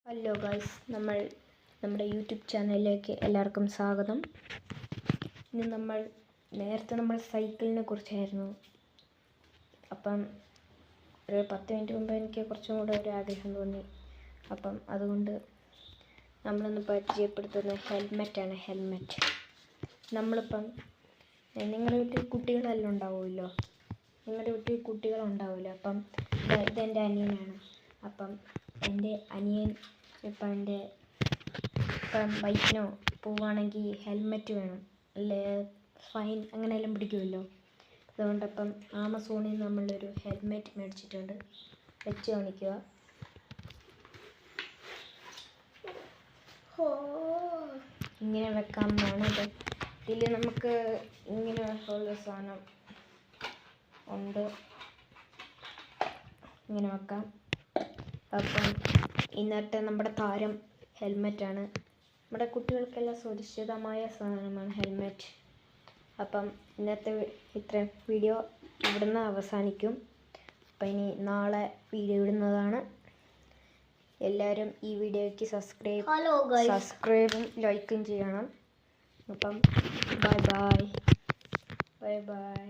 Hello guys, നമ്മുടെ YouTube ചാനലിലേക്ക് എല്ലാവർക്കും സ്വാഗതം. ഇന്ന് നേരത്തെ നമ്മൾ സൈക്കിളിനെ കുറിച്ചായിരുന്നു. അപ്പം ഒരു 10 മിനിറ്റ് മുമ്പ് എനിക്ക് കുറച്ചും കൂടെ ഒരു ആഗ്രഹം തോന്നി. അപ്പം അതുകൊണ്ട് നമ്മളിന്ന് പരിചയപ്പെടുത്തുന്ന ഹെൽമെറ്റാണ്. നമ്മളിപ്പം നിങ്ങളുടെ വീട്ടിൽ കുട്ടികളെല്ലാം ഉണ്ടാവുമല്ലോ. അപ്പം ഇതെൻ്റെ അനിയനാണ്. അപ്പം എൻ്റെ അനിയൻ ഇപ്പം ബൈക്കിനോ പോവുകയാണെങ്കിൽ ഹെൽമെറ്റ് വേണം, അല്ലേ ഫൈൻ അങ്ങനെയെല്ലാം പിടിക്കുമല്ലോ. അതുകൊണ്ടപ്പം ആമസോണിൽ നിന്ന് നമ്മളൊരു ഹെൽമെറ്റ് മേടിച്ചിട്ടുണ്ട്. വെച്ച് കാണിക്കുക. ഇങ്ങനെ വെക്കാമെന്നാണ് ഇതിൽ നമുക്ക് ഇങ്ങനെ ഉള്ള സാധനം ഉണ്ട്. ഇങ്ങനെ വെക്കാം. അപ്പം ഇന്നത്തെ നമ്മുടെ താരം ഹെൽമെറ്റാണ്. നമ്മുടെ കുട്ടികൾക്കെല്ലാം സുരക്ഷിതമായ സാധനമാണ് ഹെൽമെറ്റ്. അപ്പം ഇന്നത്തെ വീഡിയോ ഇവിടുന്ന് അവസാനിക്കും. അപ്പം ഇനി നാളെ വീഡിയോ ഇടുന്നതാണ്. എല്ലാവരും ഈ വീഡിയോയ്ക്ക് സബ്സ്ക്രൈബും ലൈക്കും ചെയ്യണം. അപ്പം ബൈ ബൈ.